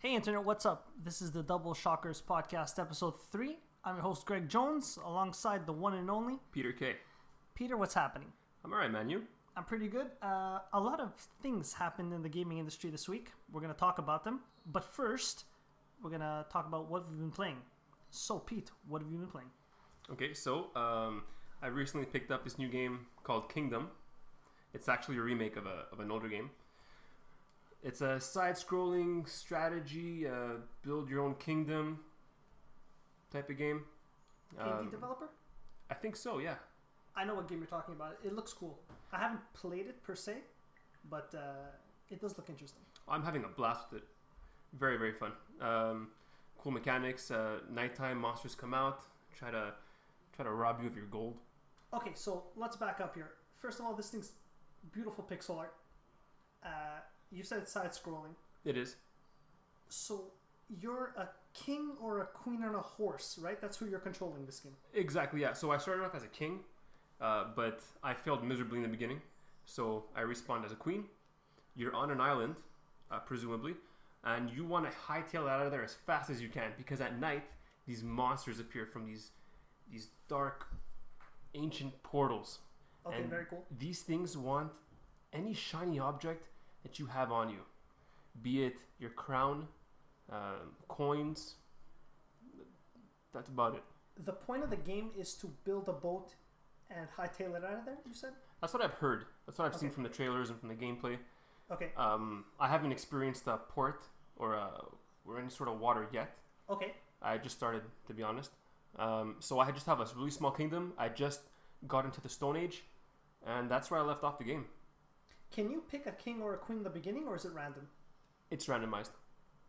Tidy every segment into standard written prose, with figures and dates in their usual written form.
Hey Internet, what's up? This is the Double Shockers Podcast, Episode 3. I'm your host, Greg Jones, alongside the one and only Peter K. Peter, what's happening? I'm alright, man. You? I'm pretty good. A lot of things happened in the gaming industry this week. We're going to talk about them. But first, we're going to talk about what we've been playing. So, Pete, what have you been playing? Okay, so I recently picked up this new game called Kingdom. It's actually a remake of an older game. It's a side-scrolling strategy, build your own kingdom type of game. Indie developer? I think so, yeah. I know what game you're talking about. It looks cool. I haven't played it per se, but it does look interesting. I'm having a blast with it. Very, very fun. Cool mechanics. Nighttime monsters come out, try to rob you of your gold. Okay, so let's back up here. First of all, this thing's beautiful pixel art. You said it's side-scrolling. It is. So you're a king or a queen on a horse, right? That's who you're controlling this game. Exactly, yeah. So I started off as a king, but I failed miserably in the beginning. So I respawned as a queen. You're on an island, presumably, and you want to hightail out of there as fast as you can, because at night, these monsters appear from these dark, ancient portals. Okay, and very cool. These things want any shiny object that you have on you, be it your crown, coins. That's about it. The point of the game is to build a boat and hightail it out of there, you said? That's what I've heard. That's what I've seen from the trailers and from the gameplay. Okay. I haven't experienced a port or any sort of water yet. Okay. I just started, to be honest. So I just have a really small kingdom. I just got into the Stone Age, and that's where I left off the game. Can you pick a king or a queen in the beginning, or is it random? It's randomized.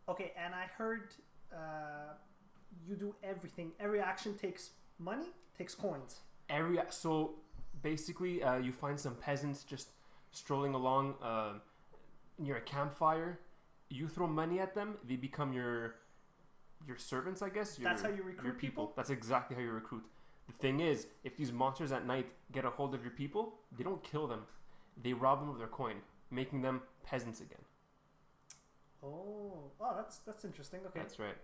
Okay, and I heard you do everything. Every action takes money, takes coins. So basically, you find some peasants just strolling along near a campfire. You throw money at them; they become your servants, I guess. That's how you recruit people? That's exactly how you recruit. The thing is, if these monsters at night get a hold of your people, they don't kill them. They rob them of their coin, making them peasants again. Oh, that's interesting. Okay. That's right.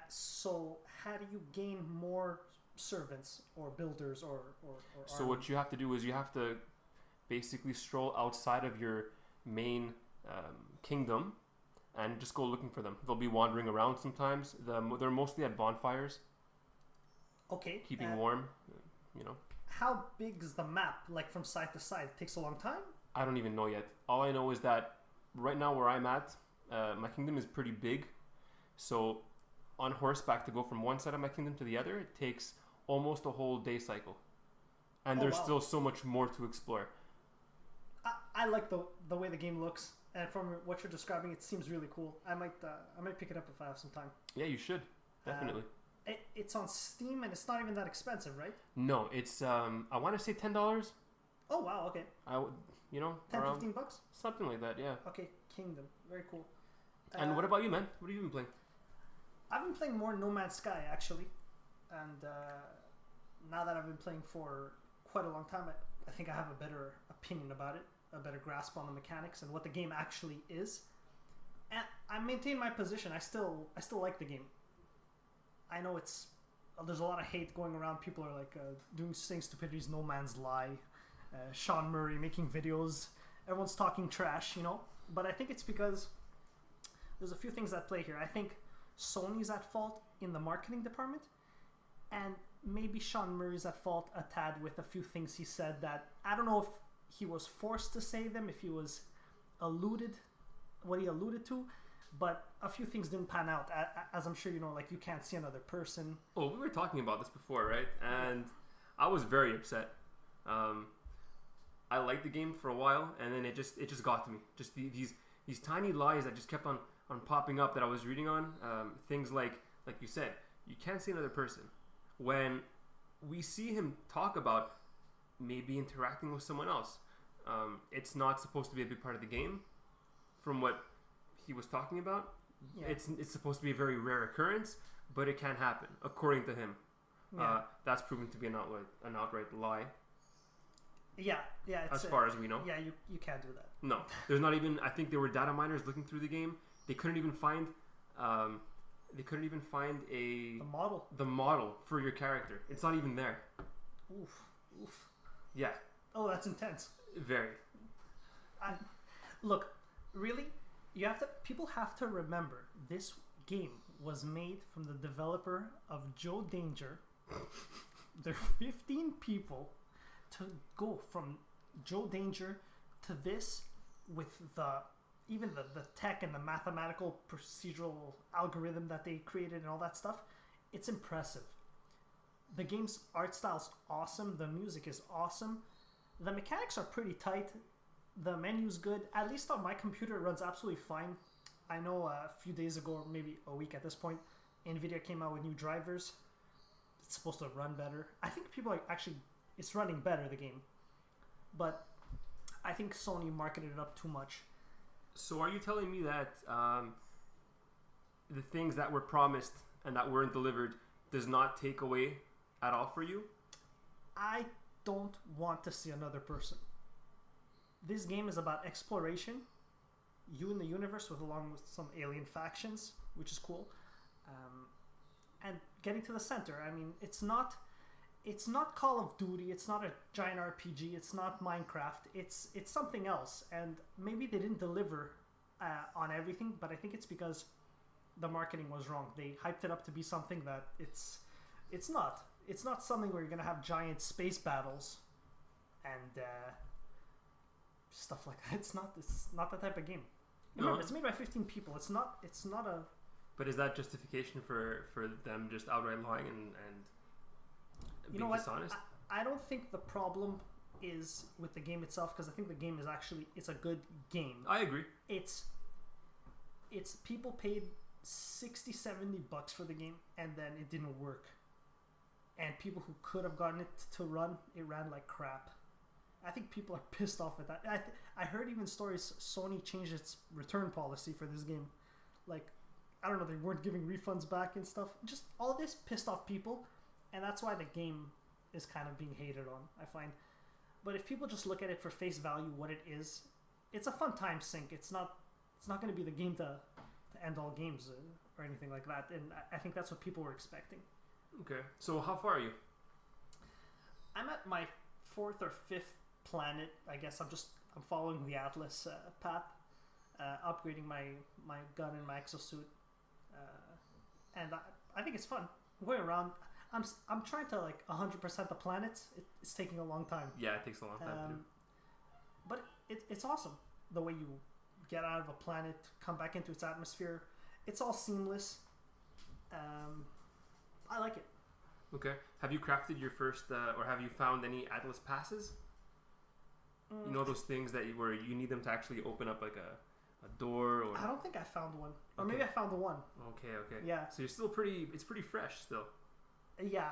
So how do you gain more servants or builders or So army? what you have to do is you have to basically stroll outside of your main kingdom and just go looking for them. They'll be wandering around sometimes. They're mostly at bonfires. Okay. Keeping warm, How big is the map, like from side to side? It takes a long time? I don't even know yet. All I know is that right now where I'm at, my kingdom is pretty big. So on horseback to go from one side of my kingdom to the other, it takes almost a whole day cycle. And there's still so much more to explore. I like the way the game looks. And from what you're describing, it seems really cool. I might pick it up if I have some time. Yeah, you should. Definitely. It's on Steam and it's not even that expensive, right? No, it's I want to say $10. Oh wow, okay. 10, $15? Something like that, yeah. Okay, Kingdom, very cool. And what about you, man? What have you been playing? I've been playing more No Man's Sky actually, and now that I've been playing for quite a long time, I think I have a better opinion about it, a better grasp on the mechanics and what the game actually is. And I maintain my position. I still like the game. I know there's a lot of hate going around. People are like saying stupidities, No Man's Lie, Sean Murray making videos. Everyone's talking trash, But I think it's because there's a few things at play here. I think Sony's at fault in the marketing department, and maybe Sean Murray's at fault a tad with a few things he said that I don't know if he was forced to say them, if he was what he alluded to. But a few things didn't pan out, as I'm sure you know. Like, you can't see another person. Oh, we were talking about this before, right? And I was very upset. I liked the game for a while, and then it just got to me. Just these tiny lies that just kept on popping up that I was reading on. Things like you said, you can't see another person. When we see him talk about maybe interacting with someone else, it's not supposed to be a big part of the game. From what he was talking about, it's supposed to be a very rare occurrence, but it can happen according to him. That's proven to be an outright lie. Yeah. As far as we know. Yeah, you can't do that. No, there's not even. I think there were data miners looking through the game. They couldn't even find They couldn't even find the model for your character. It's not even there. Oof. Yeah. Oh, that's intense. Very. Look, really, people have to remember this game was made from the developer of Joe Danger. There are 15 people to go from Joe Danger to this with even the tech and the mathematical procedural algorithm that they created and all that stuff. It's impressive. The game's art style's awesome. The music is awesome. The mechanics are pretty tight. The menu's good. At least on my computer, it runs absolutely fine. I know a few days ago, or maybe a week at this point, NVIDIA came out with new drivers. It's supposed to run better. I think people are actually... It's running better, the game. But I think Sony marketed it up too much. So are you telling me that the things that were promised and that weren't delivered does not take away at all for you? I don't want to see another person. This game is about exploration. You in the universe along with some alien factions, which is cool. And getting to the center. I mean, it's not Call of Duty. It's not a giant RPG. It's not Minecraft. It's something else. And maybe they didn't deliver on everything, but I think it's because the marketing was wrong. They hyped it up to be something that it's not. It's not something where you're gonna have giant space battles and stuff like that. It's not that type of game. Remember, it's made by 15 people. It's not a... But is that justification for them just outright lying and being dishonest? I don't think the problem is with the game itself, because I think the game is actually... It's a good game. I agree. It's people paid $60-$70 for the game, and then it didn't work. And people who could have gotten it to run, it ran like crap. I think people are pissed off at that. I heard even stories Sony changed its return policy for this game. Like, I don't know, they weren't giving refunds back and stuff. Just all this pissed off people, and that's why the game is kind of being hated on, I find. But if people just look at it for face value, what it is, it's a fun time sink. It's not going to be the game to end all games or anything like that. And I think that's what people were expecting. Okay, so how far are you? I'm at my 4th or 5th planet. I guess I'm following the Atlas path, upgrading my gun and my exosuit, and I think it's fun. I'm going around. I'm trying to like 100% the planets. It's taking a long time. Yeah, it takes a long time too. But it's awesome the way you get out of a planet, come back into its atmosphere. It's all seamless. I like it. Okay. Have you crafted your first, or have you found any Atlas passes? You know those things where you need them to actually open up like a door? Or... I don't think I found one. Or maybe I found the one. Okay. Yeah. So you're still it's pretty fresh still. Yeah,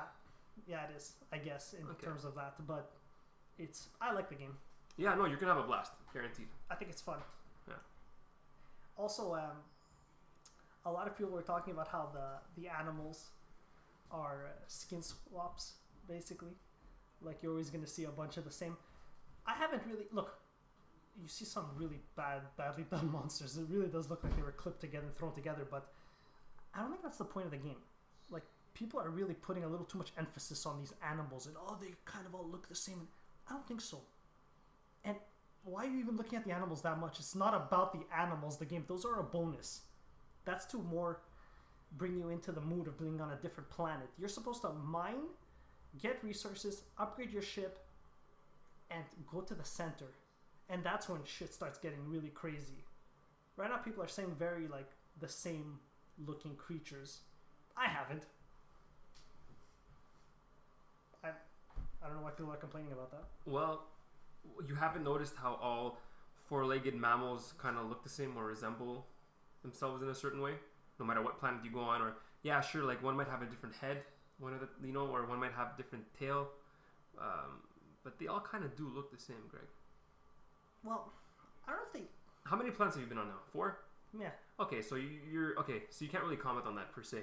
it is, I guess, in terms of that. But I like the game. Yeah, no, you're going to have a blast. Guaranteed. I think it's fun. Yeah. Also, a lot of people were talking about how the animals are skin swaps, basically. Like, you're always going to see a bunch of the same. I haven't really... Look, you see some really badly done monsters. It really does look like they were clipped together and thrown together, but I don't think that's the point of the game. Like, people are really putting a little too much emphasis on these animals and, they kind of all look the same. I don't think so. And why are you even looking at the animals that much? It's not about the animals, the game. Those are a bonus. That's to more bring you into the mood of being on a different planet. You're supposed to mine, get resources, upgrade your ship, and go to the center. And that's when shit starts getting really crazy. Right now people are saying very like the same looking creatures. I haven't. I don't know why people are complaining about that. Well, you haven't noticed how all four-legged mammals kind of look the same or resemble themselves in a certain way, no matter what planet you go on. Or yeah, sure, like one might have a different head, or one might have a different tail, but they all kind of do look the same, Greg. Well, I don't think. How many planets have you been on now? 4? Yeah. Okay, so you're okay. So you can't really comment on that per se,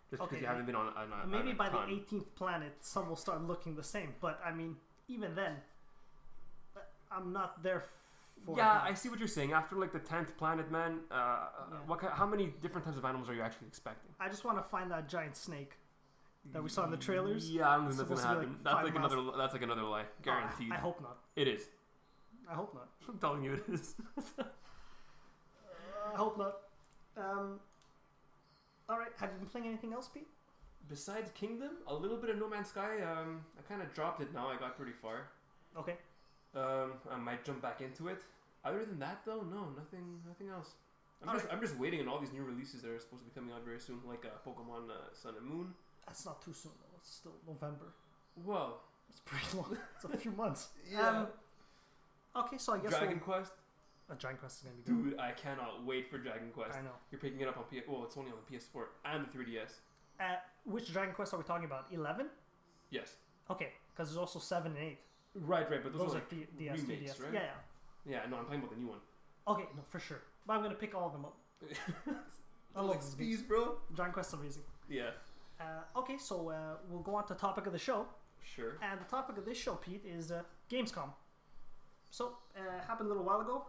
just because you haven't been on a maybe by ton. the 18th planet, some will start looking the same. But I mean, even then, I'm not there for. Yeah, I see what you're saying. After like the 10th planet, man, how many different types of animals are you actually expecting? I just want to find that giant snake that we saw in the trailers. Yeah, I don't think that's gonna Supposed to be, happen. like, That's like another lie, guaranteed. I hope not. It is. I hope not. I'm telling you, it is. I hope not. All right. Have you been playing anything else, Pete? Besides Kingdom, a little bit of No Man's Sky. I kind of dropped it now. I got pretty far. Okay. I might jump back into it. Other than that, though, no, nothing else. I'm just waiting on all these new releases that are supposed to be coming out very soon, like Pokemon Sun and Moon. That's not too soon though. It's still November. Well, It's pretty long. It's a few months. yeah. Okay, so I guess Dragon Quest. Dragon Quest is gonna be good. Dude, I cannot wait for Dragon Quest. I know. You're picking it up on PS. Well, it's only on the PS4 and the 3DS. Which Dragon Quest are we talking about? 11? Yes. Okay, because there's also 7 and 8. Right, but those are are like DS, remakes, 3DS. right? Yeah. Yeah, no, I'm talking about the new one. Okay, no, for sure. But I'm gonna pick all of them up. I love like these Speeds, games. bro. Dragon Quest is amazing. Yeah. Okay, so we'll go on to the topic of the show. Sure. And the topic of this show, Pete, is Gamescom. So, happened a little while ago.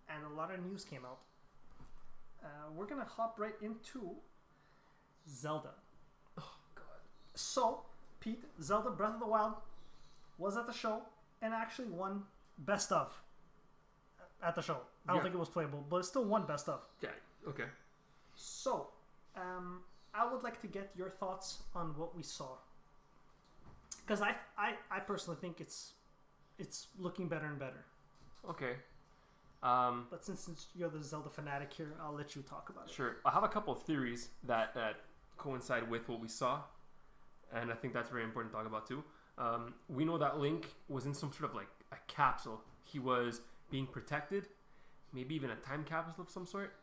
And a lot of news came out. We're going to hop right into Zelda. Oh, God. So, Pete, Zelda Breath of the Wild was at the show and actually won Best Of at the show. I don't think it was playable, but it still won Best Of. Yeah, okay. So, I would like to get your thoughts on what we saw. Because I personally think it's looking better and better. Okay. But since you're the Zelda fanatic here, I'll let you talk about it. Sure. I have a couple of theories that coincide with what we saw, and I think that's very important to talk about too. We know that Link was in some sort of like a capsule. He was being protected, maybe even a time capsule of some sort.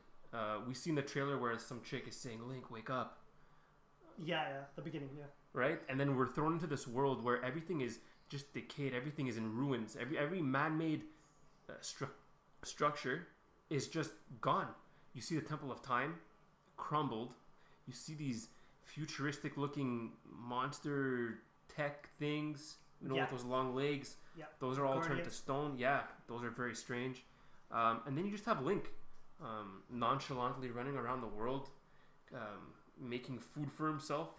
We see in the trailer where some chick is saying, "Link, wake up." Yeah, the beginning, yeah. Right? And then we're thrown into this world where everything is just decayed. Everything is in ruins. Every man-made structure is just gone. You see the Temple of Time crumbled. You see these futuristic-looking monster tech things, with those long legs. Yeah. Those are all turned to stone. Yeah, those are very strange. And then you just have Link nonchalantly running around the world, making food for himself.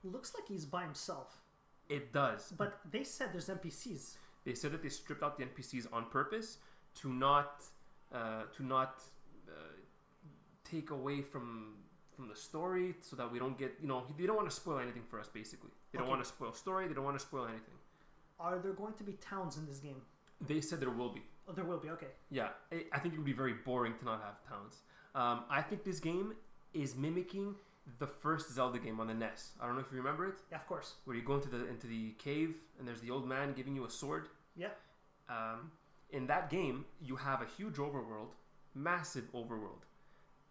Looks like he's by himself. It does. But they said there's NPCs. They said that they stripped out the NPCs on purpose to not take away from the story, so that we don't get, they don't want to spoil anything for us. Basically, they don't want to spoil story. They don't want to spoil anything. Are there going to be towns in this game? They said there will be. Oh, there will be. Okay. Yeah, I think it would be very boring to not have towns. I think this game is mimicking the first Zelda game on the NES. I don't know if you remember it. Yeah, of course. Where you go into the cave and there's the old man giving you a sword. Yeah. In that game, you have a huge overworld, massive overworld,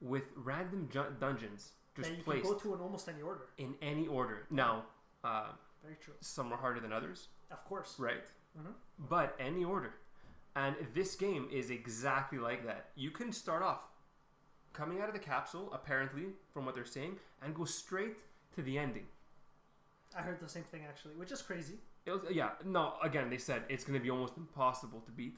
with random dungeons just you placed. can go to in almost any order. In any order. Now, very true. Some are harder than others. Of course. Right? Mm-hmm. But any order. And this game is exactly like that. You can start off coming out of the capsule, apparently, from what they're saying, and go straight to the ending. I heard the same thing, actually, which is crazy. Again, they said it's going to be almost impossible to beat,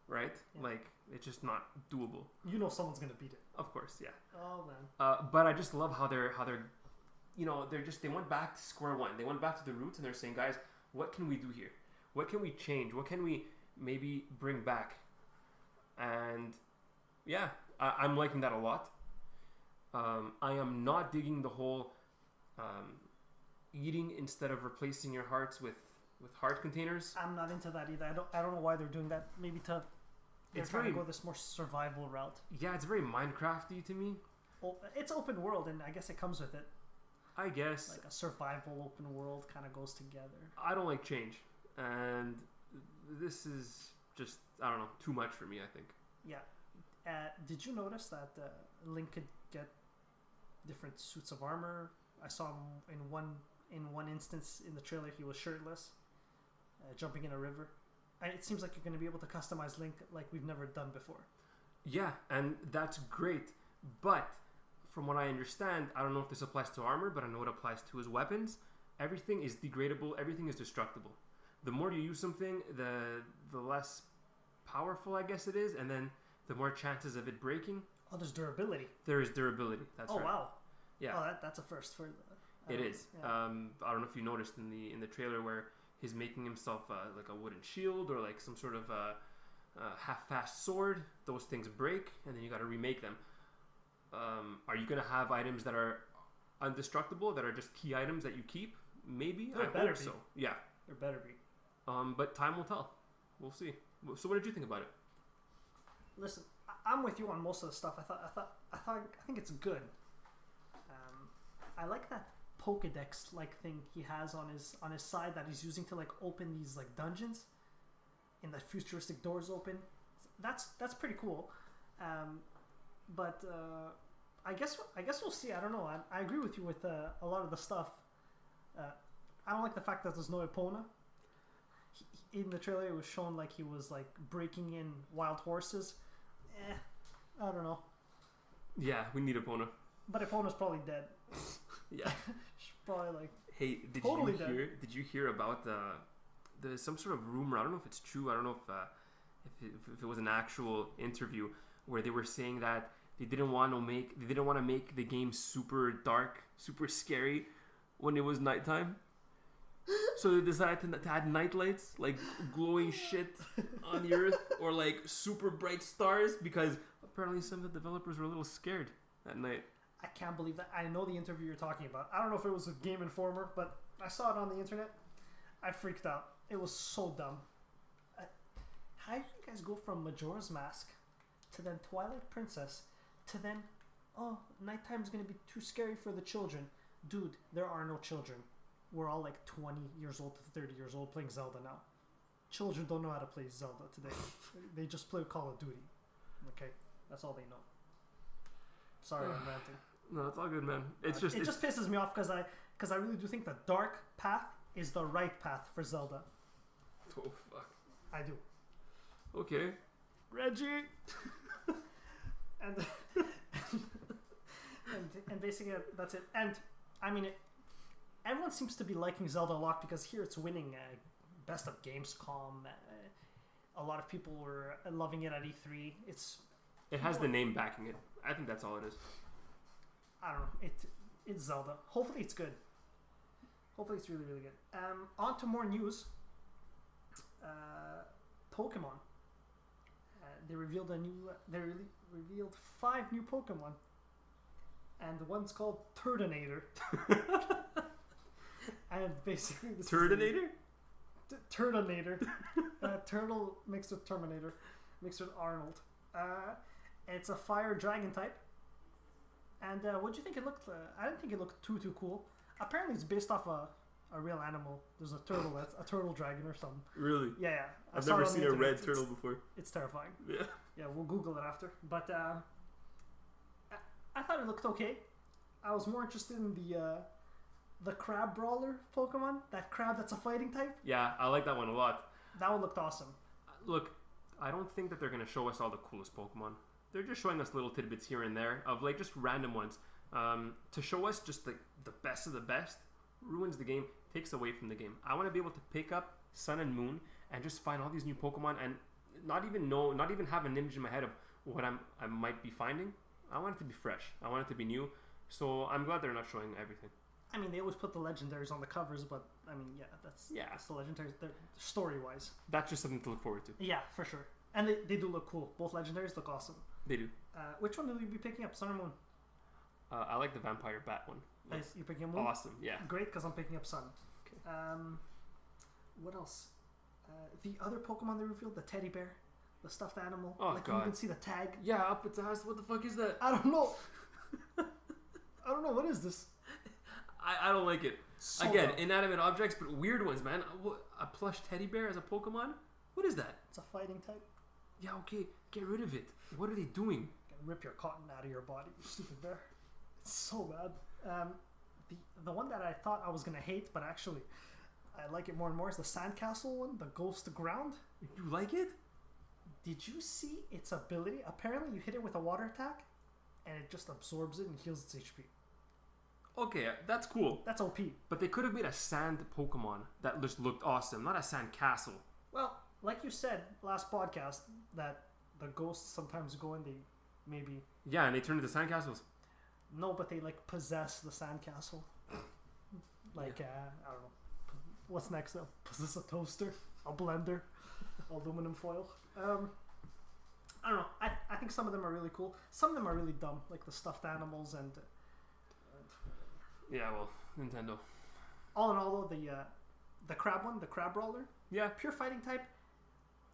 right? Yeah. Like, it's just not doable. Someone's going to beat it. Of course, yeah. Oh, man. But I just love how they're they went back to square one. They went back to the roots, and they're saying, guys, what can we do here? What can we change? What can we maybe bring back? And yeah, I'm liking that a lot. I am not digging the whole eating instead of replacing your hearts with heart containers. I'm not into that either. I don't know why they're doing that. Maybe they're trying to go this more survival route. Yeah, it's very Minecraft-y to me. Well, it's open world, and I guess it comes with it. I guess. Like a survival open world kind of goes together. I don't like change. And this is just, I don't know, too much for me, I think. Yeah. Did you notice that Link could get different suits of armor? I saw him in one instance in the trailer, he was shirtless, jumping in a river. And it seems like you're going to be able to customize Link like we've never done before. Yeah, and that's great. But from what I understand, I don't know if this applies to armor, but I know it applies to his weapons. Everything is degradable. Everything is destructible. The more you use something, the less powerful I guess it is, and then the more chances of it breaking. Oh, there's durability. There is durability. That's right. Oh wow. Yeah. Oh, that's a first for. It is. Yeah. I don't know if you noticed in the trailer where he's making himself like a wooden shield or like some sort of half-fast sword. Those things break, and then you got to remake them. Are you gonna have items that are indestructible, that are just key items that you keep? Maybe. I hope so. Yeah. There better be. But time will tell. We'll see. So, what did you think about it? Listen, I'm with you on most of the stuff. I think it's good. I like that Pokedex like thing he has on his side that he's using to like open these like dungeons, and the futuristic doors open. That's pretty cool. But I guess we'll see. I don't know. I agree with you with a lot of the stuff. I don't like the fact that there's no Epona. In the trailer, it was shown like he was like breaking in wild horses. I don't know. Yeah, we need Epona. But Epona's probably dead. Yeah. She's probably like. Hey, did you hear about the some sort of rumor? I don't know if it's true. I don't know if it was an actual interview where they were saying that they didn't want to make the game super dark, super scary when it was nighttime. So they decided to add night lights, like glowing shit on the earth, or like super bright stars, because apparently some of the developers were a little scared at night. I can't believe that. I know the interview you're talking about. I don't know if it was with Game Informer, but I saw it on the internet. I freaked out. It was so dumb. How did you guys go from Majora's Mask to then Twilight Princess to then, oh, nighttime's going to be too scary for the children? Dude, there are no children. We're all like 20 years old to 30 years old playing Zelda now. Children don't know how to play Zelda today. They just play Call of Duty. Okay? That's all they know. Sorry, I'm ranting. No, it's all good, man. It just pisses me off because I really do think the dark path is the right path for Zelda. Oh, fuck. I do. Okay. Reggie! and basically that's it. And, I mean, everyone seems to be liking Zelda a lot because here it's winning Best of Gamescom. A lot of people were loving it at E3. It has the name backing it. I think that's all it is. I don't know. It's Zelda. Hopefully it's good. Hopefully it's really, really good. On to more news. Pokemon. They revealed revealed 5 new Pokemon. And one's called Turtonator. And basically this Turtonator? Turtonator. Turtle mixed with Terminator. Mixed with Arnold. It's a fire dragon type. And what do you think it looked? I didn't think it looked too cool. Apparently, it's based off a real animal. There's a turtle. That's a turtle dragon or something. Really? Yeah. I've never seen a red turtle before. It's terrifying. Yeah. Yeah, we'll Google it after. But I thought it looked okay. I was more interested in the crab brawler Pokemon. That crab that's a fighting type. Yeah, I like that one a lot. That one looked awesome. Look, I don't think that they're going to show us all the coolest Pokemon. They're just showing us little tidbits here and there of like just random ones. To show us just the best of the best ruins the game, takes away from the game. I want to be able to pick up Sun and Moon and just find all these new Pokemon and not even have an image in my head of what I might be finding. I want it to be fresh. I want it to be new. So I'm glad they're not showing everything. I mean, they always put the legendaries on the covers, but I mean, that's the legendaries. They're story-wise. That's just something to look forward to. Yeah, for sure. And they do look cool. Both legendaries look awesome. They do. Which one will you be picking up, Sun or Moon? I like the Vampire Bat one. Nice. You're picking up Moon? Awesome, yeah. Great, because I'm picking up Sun. Okay. What else? The other Pokemon they revealed, the teddy bear, the stuffed animal. Oh, like God. You can see the tag. Yeah, up its ass. What the fuck is that? I don't know. I don't know. What is this? I don't like it. So Again, dumb. Inanimate objects, but weird ones, man. A plush teddy bear as a Pokemon? What is that? It's a fighting type. Yeah, okay. Get rid of it. What are they doing? Gonna rip your cotton out of your body, you stupid bear. It's so bad. The one that I thought I was gonna hate, but actually I like it more and more, is the Sandcastle one, the Ghost Ground. You like it? Did you see its ability? Apparently you hit it with a water attack and it just absorbs it and heals its HP. Okay, that's cool. That's OP. But they could have made a sand Pokemon that just looked awesome, not a sand castle. Well, like you said last podcast, that the ghosts sometimes go and they maybe Yeah, and they turn into sandcastles. no, but they like possess the sandcastle. Like I don't know. What's next though? Possess a toaster, a blender, aluminum foil. I don't know. I think some of them are really cool. Some of them are really dumb, like the stuffed animals and. Yeah, well, Nintendo. All in all, though, the crab one, the crab brawler, Yeah. pure fighting type.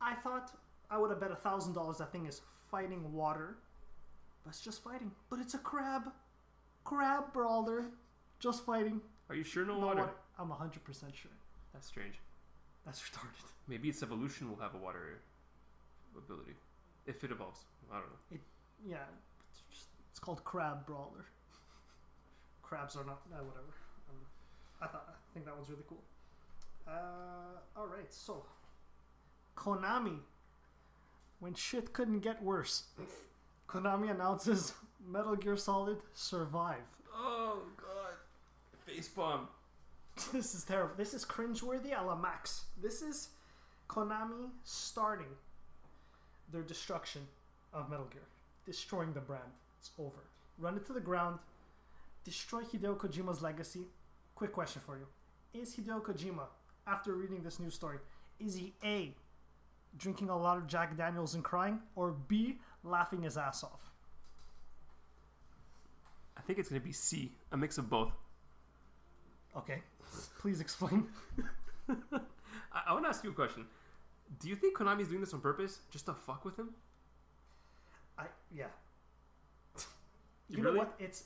I thought I would have bet $1,000 that thing is fighting water, but it's just fighting. But it's a crab brawler, just fighting. Are you sure no water? I'm 100% sure. That's strange. That's retarded. Maybe its evolution will have a water ability. If it evolves. I don't know. Yeah, it's called crab brawler. Crabs are not whatever. I think that one's really cool. All right, so Konami, when shit couldn't get worse, Konami announces Metal Gear Solid Survive. Oh god, facepalm. This is terrible. This is cringeworthy a la max. This is Konami starting their destruction of Metal Gear, destroying the brand. It's over. Run it to the ground. Destroy Hideo Kojima's legacy. Quick question for you. Is Hideo Kojima, after reading this news story, is he A, drinking a lot of Jack Daniels and crying, or B, laughing his ass off? I think it's going to be C, a mix of both. Okay, please explain. I want to ask you a question. Do you think Konami's doing this on purpose, just to fuck with him? Yeah. You You really? know what? It's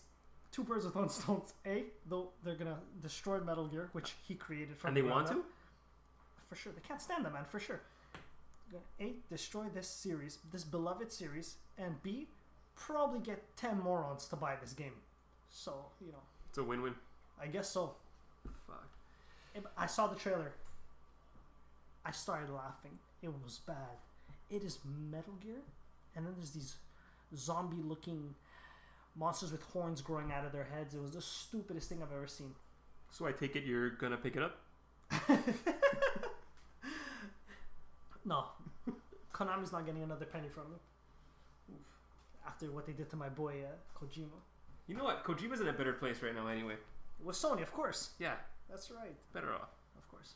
two birds with one stone. A, though they're gonna destroy Metal Gear, which he created from. And they the want ground to? up. For sure, they can't stand them, man. For sure. A, destroy this series, this beloved series, and B, probably get 10 morons to buy this game. So It's a win-win. I guess so. Fuck. I saw the trailer. I started laughing. It was bad. It is Metal Gear, and then there's these zombie-looking monsters with horns growing out of their heads. It was the stupidest thing I've ever seen. So I take it you're gonna pick it up? No. Konami's not getting another penny from me. Oof. After what they did to my boy Kojima. You know what? Kojima's in a better place right now anyway. With Sony, of course. Yeah, That's right. better off. Of course.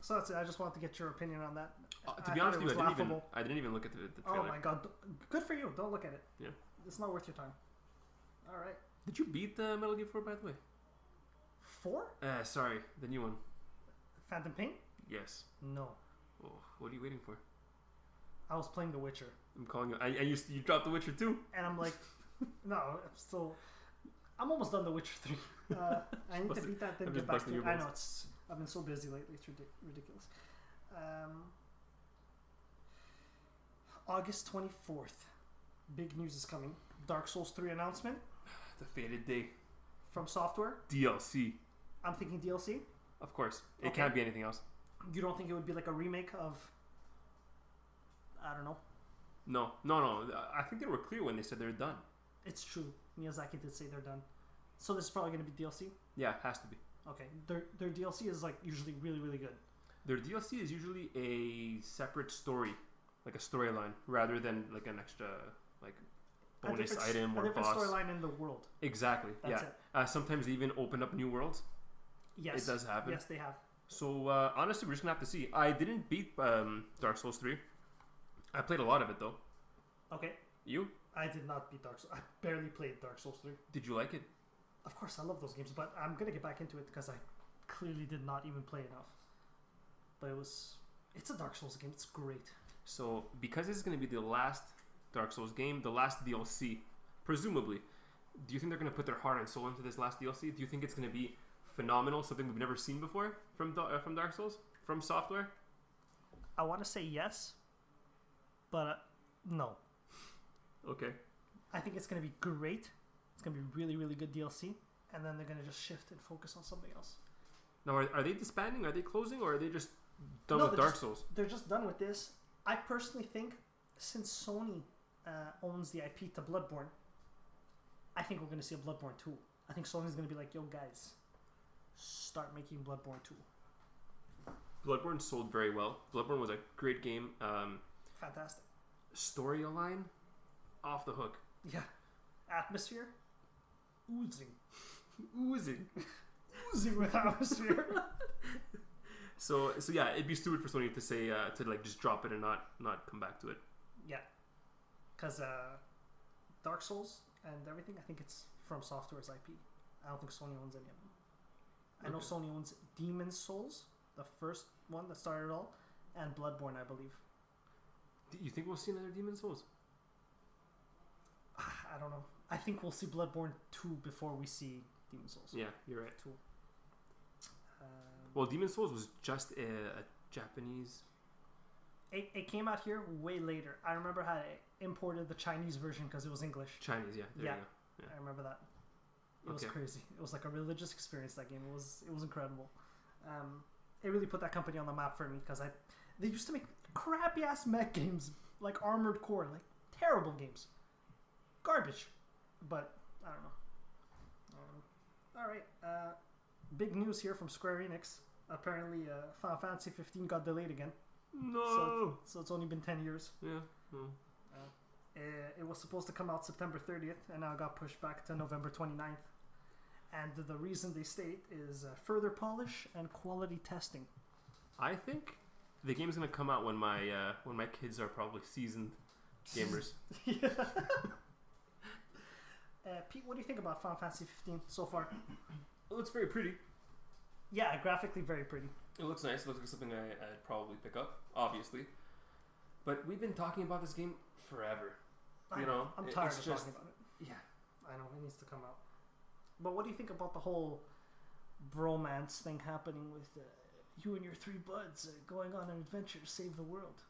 So that's it. I just wanted to get your opinion on that. To be honest with you, laughable. I didn't even look at the trailer. Oh my god. Good for you. Don't look at it. Yeah. It's not worth your time. Alright. Did you beat the Metal Gear 4, by the way? 4? Sorry, the new one. Phantom Pain? Yes. No. Oh, what are you waiting for? I was playing The Witcher. I'm calling you. And you dropped The Witcher 2? And I'm like, no, I'm almost done The Witcher 3. I need to beat that, then I'm get just back busting to it. your I balls. know, I've been so busy lately. It's ridiculous. August 24th. Big news is coming. Dark Souls 3 announcement The fated day. from Software. DLC. I'm thinking DLC. Of course. It Okay. can't be anything else. You don't think it would be like a remake of, I don't know. No. I think they were clear when they said they're done. It's true. Miyazaki did say they're done. So this is probably going to be DLC? Yeah, it has to be. Okay. Their DLC is like usually really, really good. Their DLC is usually a separate story, like a storyline, rather than like an extra like bonus item or a different boss. storyline in the world. Exactly. That's yeah. Sometimes they even open up new worlds. Yes. It does happen. Yes, they have. So honestly, we're just gonna have to see. I didn't beat Dark Souls 3. I played a lot of it though. Okay. You? I did not beat Dark Souls. I barely played Dark Souls 3. Did you like it? Of course, I love those games, but I'm gonna get back into it because I clearly did not even play enough. But it's a Dark Souls game. It's great. So because this is gonna be the last Dark Souls game, the last DLC, presumably, do you think they're gonna put their heart and soul into this last DLC? Do you think it's gonna be phenomenal, something we've never seen before from Dark Souls, from Software? I want to say yes, but no. Okay. I think it's going to be great. It's going to be really, really good DLC. And then they're going to just shift and focus on something else. Now, are they disbanding? Are they closing? Or are they just done No, with Dark Souls? They're just done with this. I personally think since Sony owns the IP to Bloodborne, I think we're going to see a Bloodborne 2. I think Sony's going to be like, yo, guys, start making Bloodborne 2. Bloodborne sold very well. Bloodborne was a great game. Fantastic. Storyline, off the hook. Yeah. Atmosphere, oozing. Oozing. Oozing with atmosphere. So yeah, it'd be stupid for Sony to say to like just drop it and not come back to it. Yeah. Because Dark Souls and everything, I think it's From Software's IP. I don't think Sony owns any of them. I know Sony owns Demon's Souls, the first one that started it all, and Bloodborne, I believe. Do you think we'll see another Demon's Souls? I don't know. I think we'll see Bloodborne 2 before we see Demon's Souls. Yeah, you're right. 2. Well, Demon's Souls was just a Japanese... It came out here way later. I remember how I imported the Chinese version because it was English. Chinese, yeah. There you go. Yeah. I remember that. It was crazy. It was like a religious experience, that game. It was incredible. It really put that company on the map for me because they used to make crappy ass mech games like Armored Core, like terrible games, garbage. But I don't know. All right, big news here from Square Enix. Apparently, Final Fantasy 15 got delayed again. No. So it's only been 10 years. Yeah. No. It was supposed to come out September 30th, and now it got pushed back to November 29th. And the reason they state is further polish and quality testing. I think the game's gonna come out when my kids are probably seasoned gamers. Yeah. Pete, what do you think about Final Fantasy 15 so far? It looks very pretty. Yeah, graphically very pretty. It looks nice. It looks like something I'd probably pick up, obviously. But we've been talking about this game forever. I'm tired of talking about it. Yeah. I know, it needs to come out. But what do you think about the whole bromance thing happening with you and your 3 buds going on an adventure to save the world?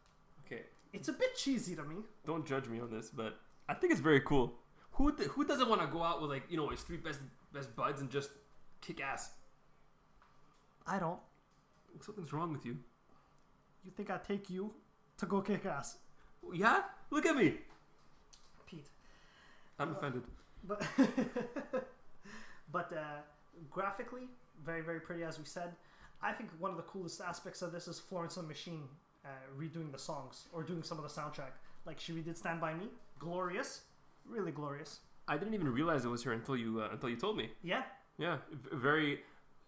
Okay. It's a bit cheesy to me. Don't judge me on this, but I think it's very cool. Who doesn't want to go out with his 3 best buds and just kick ass? I don't. Something's wrong with you. You think I'd take you to go kick ass? Yeah? Look at me. Pete. I'm offended. But graphically, very, very pretty, as we said. I think one of the coolest aspects of this is Florence and the Machine redoing the songs or doing some of the soundtrack. Like she redid Stand By Me. Glorious. Really glorious. I didn't even realize it was her until you told me. Yeah. Yeah. Very...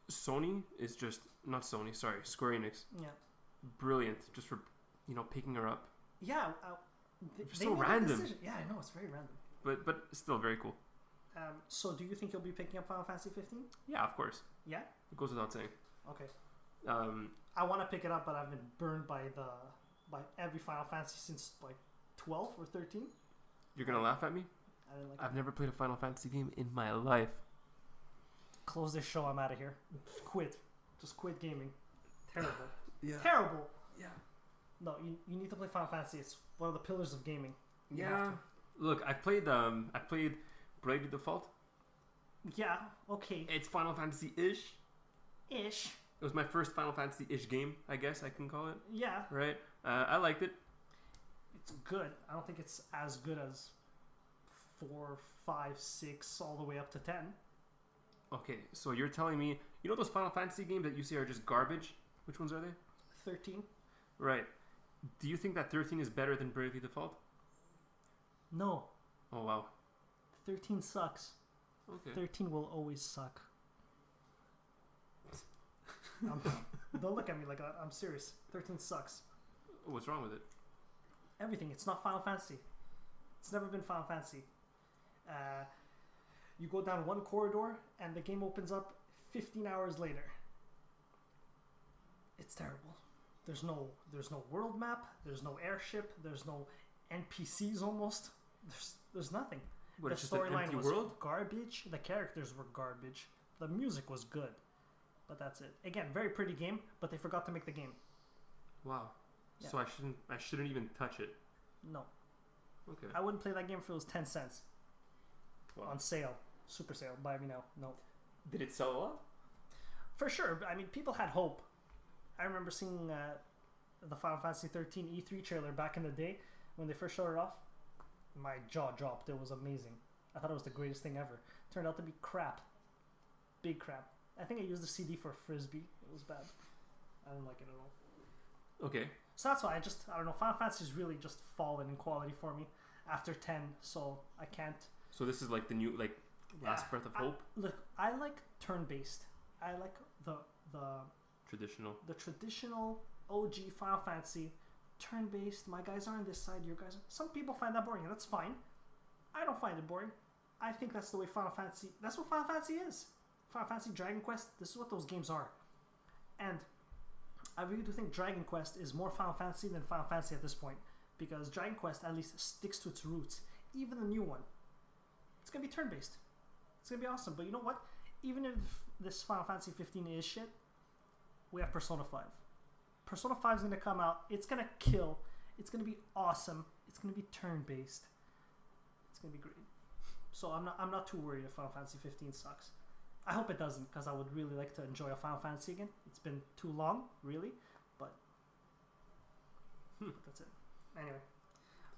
Sony is just... Not Sony, sorry. Square Enix. Yeah. Brilliant. Just for, picking her up. Yeah. They so random. Yeah, I know. It's very random. But still very cool. So do you think you'll be picking up Final Fantasy 15? Yeah, of course. Yeah? It goes without saying. Okay. I want to pick it up, but I've been burned by every Final Fantasy since like 12 or 13. You're gonna laugh at me? I didn't like I've never played a Final Fantasy game in my life. Close this show. I'm out of here. Quit. Just quit gaming. Terrible. Yeah. Terrible. Yeah. No, you need to play Final Fantasy. It's one of the pillars of gaming. Yeah. Look, I played Bravely Default. Yeah. Okay. It's Final Fantasy-ish. Ish. It was my first Final Fantasy-ish game, I guess I can call it. Yeah. Right? I liked it. It's good. I don't think it's as good as 4, 5, 6, all the way up to 10. Okay, so you're telling me, those Final Fantasy games that you say are just garbage? Which ones are they? 13. Right. Do you think that 13 is better than Bravely Default? No. Oh, wow. 13 sucks. Okay. 13 will always suck. Don't look at me like that. I'm serious. 13 sucks. What's wrong with it? Everything. It's not Final Fantasy. It's never been Final Fantasy. You go down one corridor and the game opens up 15 hours later. It's terrible. There's no world map. There's no airship. There's no NPCs almost. There's nothing. What, The it's just an storyline empty was world? garbage. The characters were garbage. The music was good. But that's it. Again, very pretty game, but they forgot to make the game. Wow. Yeah. So I shouldn't even touch it. No. Okay. I wouldn't play that game if it was 10 cents. Wow. On sale. Super sale. Buy me now. No. Did it sell a lot? For sure. I mean, people had hope. I remember seeing the Final Fantasy 13 E3 trailer back in the day when they first showed it off. My jaw dropped. It was amazing. I thought it was the greatest thing ever. Turned out to be crap. Big crap. I think I used the CD for Frisbee. It was bad. I don't like it at all. Okay. So that's why I don't know. Final Fantasy's really just fallen in quality for me after 10, so I can't. So this is like the new, like, last breath of hope? Look, I like turn-based. I like the traditional OG Final Fantasy, turn-based. My guys are on this side, your guys are... Some people find that boring, and that's fine. I don't find it boring. I think that's the way Final Fantasy... That's what Final Fantasy is. Final Fantasy, Dragon Quest, this is what those games are. And I really do think Dragon Quest is more Final Fantasy than Final Fantasy at this point. Because Dragon Quest at least sticks to its roots. Even the new one. It's going to be turn-based. It's going to be awesome. But you know what? Even if this Final Fantasy 15 is shit, we have Persona 5. Persona 5 is going to come out. It's going to kill. It's going to be awesome. It's going to be turn-based. It's going to be great. So I'm not too worried if Final Fantasy 15 sucks. I hope it doesn't, because I would really like to enjoy a Final Fantasy again. It's been too long, really, but that's it. Anyway,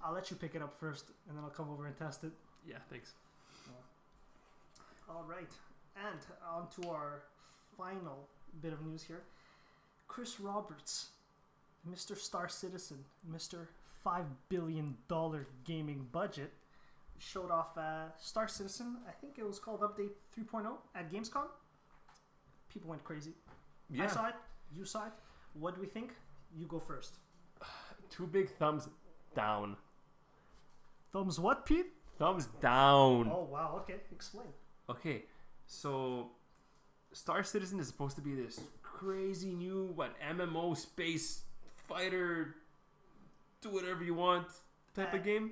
I'll let you pick it up first, and then I'll come over and test it. Yeah, thanks. All right, and on to our final bit of news here. Chris Roberts, Mr. Star Citizen, Mr. $5 billion gaming budget, showed off Star Citizen. I think it was called Update 3.0 at Gamescom. People went crazy. Yeah. I saw it. You saw it. What do we think? You go first. 2 big thumbs down. Thumbs what, Pete? Thumbs down. Oh, wow. Okay. Explain. Okay. So, Star Citizen is supposed to be this crazy new, MMO space fighter, do whatever you want type of game.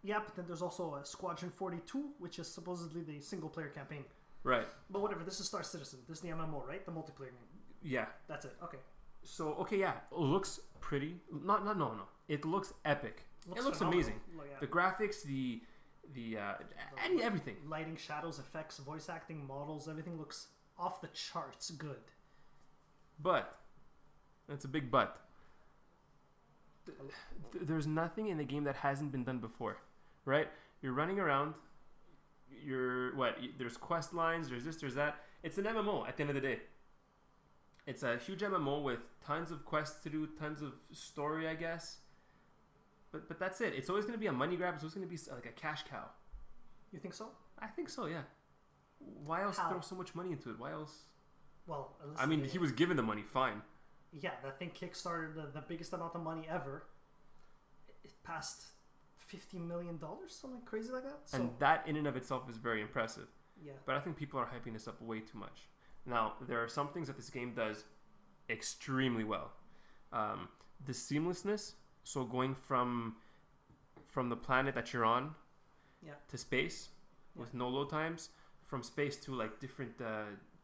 Yeah, but then there's also a Squadron 42, which is supposedly the single-player campaign. Right. But whatever, this is Star Citizen. This is the MMO, right? The multiplayer game. Yeah. That's it. Okay. So, okay, yeah. It looks pretty. No. It looks epic. It looks phenomenal. amazing. Yeah. The graphics, everything. Lighting, shadows, effects, voice acting, models, everything looks off the charts good. But, that's a big but. There's nothing in the game that hasn't been done before. Right? You're running around. There's quest lines, there's this, there's that. It's an MMO at the end of the day. It's a huge MMO with tons of quests to do, tons of story, I guess. But that's it. It's always going to be a money grab. It's always going to be like a cash cow. You think so? I think so, yeah. Why else throw so much money into it? Why else? Well, I mean, he was given the money, fine. Yeah, that thing kickstarted the biggest amount of money ever. It passed $50 million, something crazy like that. So, and that in and of itself is very impressive. Yeah. But I think people are hyping this up way too much. Now, there are some things that this game does extremely well. The seamlessness, so going from the planet that you're on to space with no load times, from space to like different...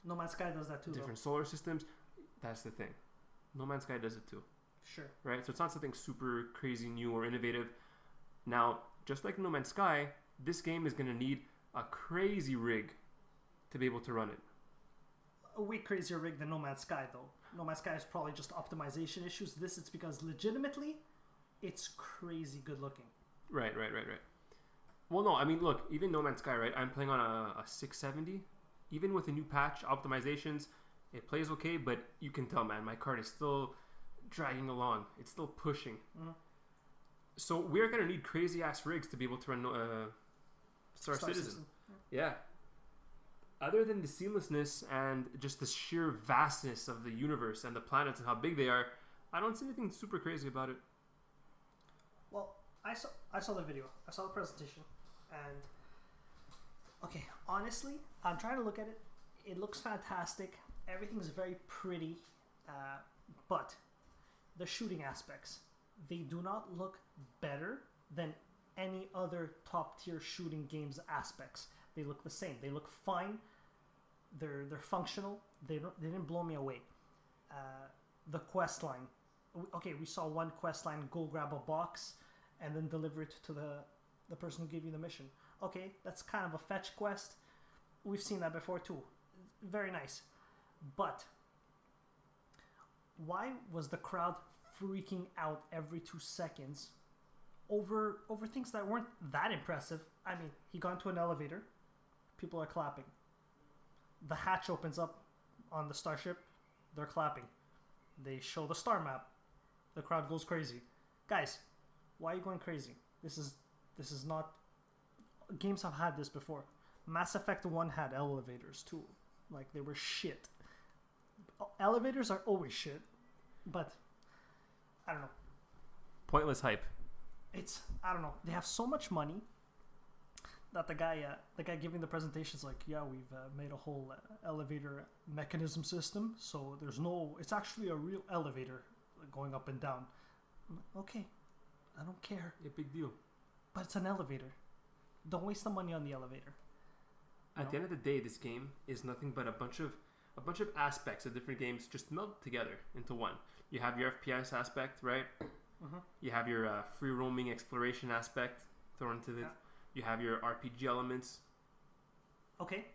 No Man's Sky does that too. Different solar systems. That's the thing. No Man's Sky does it too. Sure. Right? So it's not something super crazy new or innovative. Now, just like No Man's Sky, this game is going to need a crazy rig to be able to run it. A way crazier rig than No Man's Sky, though. No Man's Sky is probably just optimization issues. This, it's because legitimately, it's crazy good looking. Right. Well, no, I mean, look, even No Man's Sky, right? I'm playing on a 670. Even with the new patch, optimizations, it plays okay, but you can tell, man, my card is still dragging along. It's still pushing. Mm-hmm. So we're going to need crazy-ass rigs to be able to run Star Citizen. Yeah. Other than the seamlessness and just the sheer vastness of the universe and the planets and how big they are, I don't see anything super crazy about it. Well, I saw the video. I saw the presentation. And, okay, honestly, I'm trying to look at it. It looks fantastic. Everything's very pretty. But the shooting aspects, they do not look better than any other top-tier shooting games aspects. They look the same. They look fine. They're functional. They didn't blow me away. The quest line. Okay, we saw one quest line, go grab a box and then deliver it to the person who gave you the mission. Okay, that's kind of a fetch quest. We've seen that before too. Very nice. But why was the crowd freaking out every 2 seconds over things that weren't that impressive? I mean, he got into an elevator. People are clapping. The hatch opens up on the starship. They're clapping. They show the star map. The crowd goes crazy. Guys, why are you going crazy? This is not... Games have had this before. Mass Effect 1 had elevators too. Like, they were shit. Elevators are always shit. But, I don't know. Pointless hype. I don't know. They have so much money that the guy giving the presentation is like, yeah, we've made a whole elevator mechanism system. So it's actually a real elevator going up and down. Okay, I don't care. A big deal. But it's an elevator. Don't waste the money on the elevator. At the end of the day, this game is nothing but a bunch of aspects of different games just meld together into one. You have your FPS aspect, right? Mm-hmm. You have your free roaming exploration aspect thrown into it. Yeah. You have your RPG elements. Okay.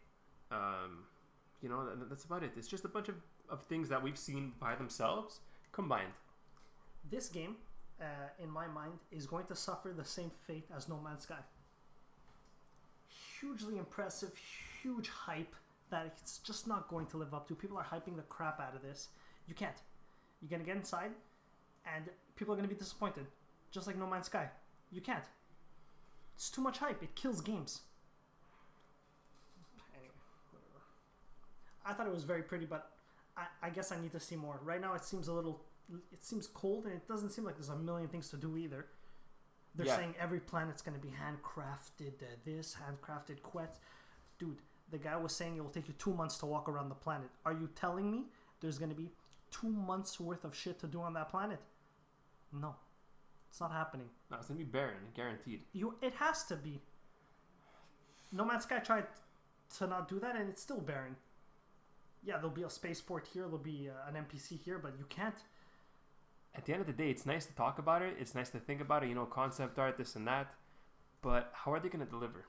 That's about it. It's just a bunch of things that we've seen by themselves combined. This game, in my mind, is going to suffer the same fate as No Man's Sky. Hugely impressive, huge hype that it's just not going to live up to. People are hyping the crap out of this. You can't. You're going to get inside, and people are going to be disappointed. Just like No Man's Sky. You can't. It's too much hype. It kills games. Anyway, whatever. I thought it was very pretty, but I guess I need to see more. Right now it seems cold, and it doesn't seem like there's a million things to do either. They're saying every planet's going to be handcrafted, handcrafted quests. Dude, the guy was saying it will take you 2 months to walk around the planet. Are you telling me there's going to be 2 months worth of shit to do on that planet? No. It's not happening. No, it's going to be barren, guaranteed. It has to be. No Man's Sky tried to not do that, and it's still barren. Yeah, there'll be a spaceport here, there'll be an NPC here, but you can't. At the end of the day, it's nice to talk about it. It's nice to think about it. Concept art, this and that. But how are they going to deliver?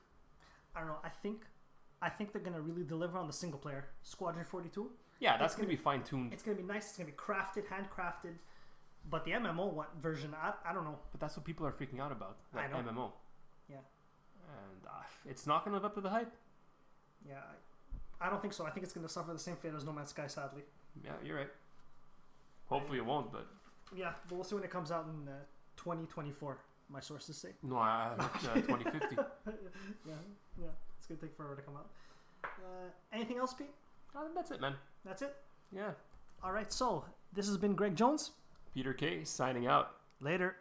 I don't know. I think they're going to really deliver on the single player. Squadron 42. Yeah, that's going to be fine-tuned. It's going to be nice. It's going to be crafted, handcrafted. But the MMO version, I don't know. But that's what people are freaking out about. That MMO. Yeah. And it's not going to live up to the hype. Yeah, I don't think so. I think it's going to suffer the same fate as No Man's Sky, sadly. Yeah, you're right. Hopefully it won't, but... Yeah, but we'll see when it comes out in 2024, my sources say. No, I think 2050. Yeah, it's going to take forever to come out. Anything else, Pete? That's it, man. That's it? Yeah. All right, so this has been Greg Jones. Peter K. signing out. Later.